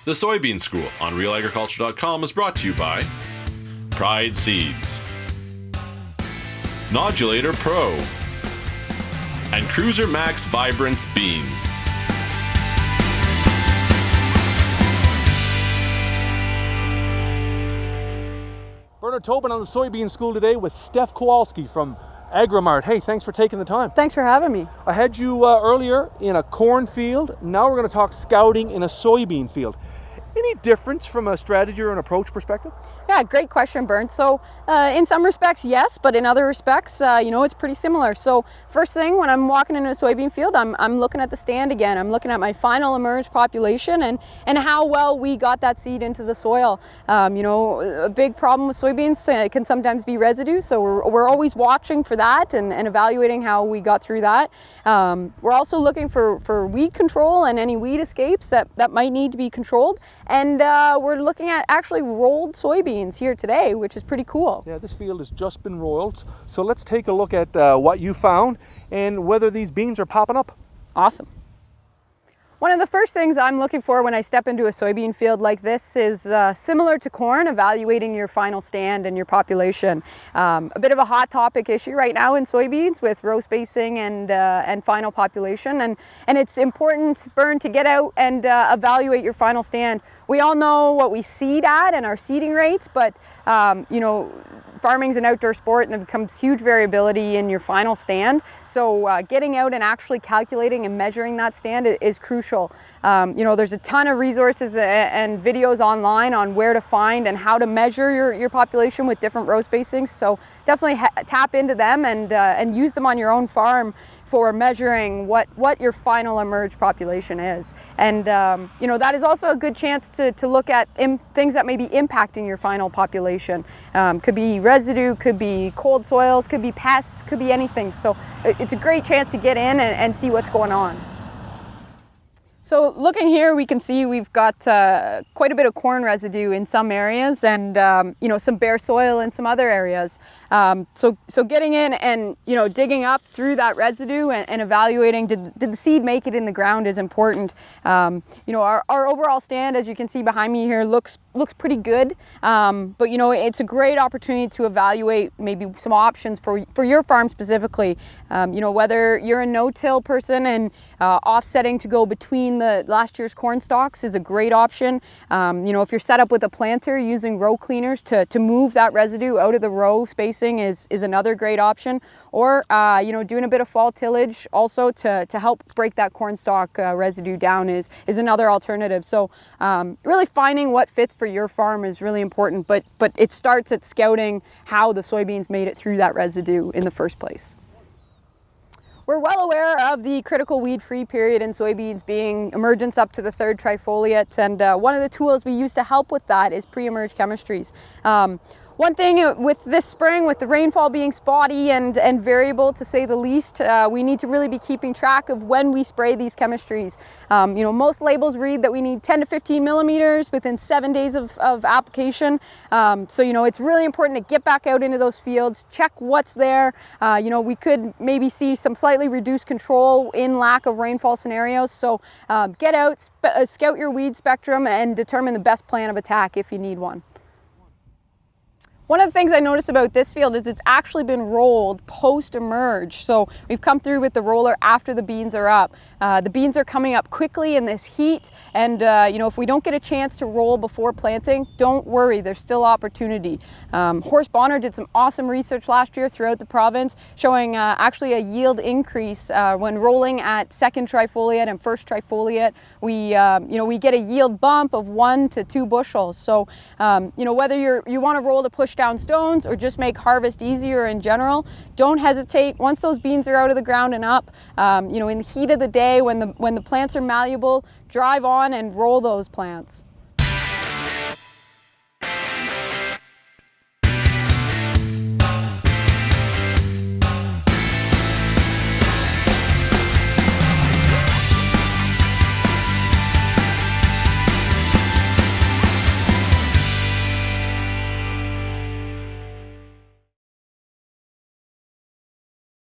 The Soybean School on RealAgriculture.com is brought to you by Pride Seeds, Nodulator Pro, and Cruiser Max Vibrance Beans. Bern Tobin on the Soybean School today with Steph Kowalski from Agromart. Hey, thanks for taking the time. Thanks for having me. I had you earlier in a corn field. Now we're going to talk scouting in a soybean field. Any difference from a strategy or an approach perspective? Yeah, great question, Bern. So in some respects, yes, but in other respects, it's pretty similar. So first thing, when I'm walking into a soybean field, I'm looking at the stand again. I'm looking at my final emerged population and how well we got that seed into the soil. A big problem with soybeans can sometimes be residue, so we're always watching for that and evaluating how we got through that. We're also looking for weed control and any weed escapes that might need to be controlled. And we're looking at actually rolled soybeans here today, which is pretty cool. Yeah, this field has just been rolled. So let's take a look at what you found and whether these beans are popping up. Awesome. One of the first things I'm looking for when I step into a soybean field like this is similar to corn, evaluating your final stand and your population. A bit of a hot topic issue right now in soybeans with row spacing and final population. And it's important, Bern, to get out and evaluate your final stand. We all know what we seed at and our seeding rates, but farming's an outdoor sport and there becomes huge variability in your final stand. So getting out and actually calculating and measuring that stand is crucial. There's a ton of resources and videos online on where to find and how to measure your population with different row spacings. So definitely tap into them and use them on your own farm for measuring what your final emerged population is. And that is also a good chance to look at things that may be impacting your final population. Could be residue, could be cold soils, could be pests, could be anything. So it's a great chance to get in and see what's going on. So looking here, we can see we've got quite a bit of corn residue in some areas and some bare soil in some other areas. So getting in and digging up through that residue and evaluating did the seed make it in the ground is important. Our overall stand, as you can see behind me here, looks pretty good. But it's a great opportunity to evaluate maybe some options for your farm specifically. Whether you're a no-till person and offsetting to go between the last year's corn stalks is a great option. If you're set up with a planter, using row cleaners to move that residue out of the row spacing is another great option. Or doing a bit of fall tillage also to help break that corn stalk residue down is another alternative. So really finding what fits for your farm is really important, but it starts at scouting how the soybeans made it through that residue in the first place. We're well aware of the critical weed-free period in soybeans being emergence up to the third trifoliate, and one of the tools we use to help with that is pre-emerge chemistries. One thing with this spring, with the rainfall being spotty and variable to say the least, we need to really be keeping track of when we spray these chemistries. Most labels read that we need 10 to 15 millimeters within 7 days of application. It's really important to get back out into those fields, check what's there. We could maybe see some slightly reduced control in lack of rainfall scenarios. So get out, scout your weed spectrum and determine the best plan of attack if you need one. One of the things I noticed about this field is it's actually been rolled post-emerge. So we've come through with the roller after the beans are up. The beans are coming up quickly in this heat, and if we don't get a chance to roll before planting, don't worry, there's still opportunity. Horst Bonner did some awesome research last year throughout the province showing actually a yield increase when rolling at second trifoliate and first trifoliate. We get a yield bump of 1 to 2 bushels. So whether you want to roll to push down stones or just make harvest easier in general, don't hesitate. Once those beans are out of the ground and up, in the heat of the day when the plants are malleable, drive on and roll those plants.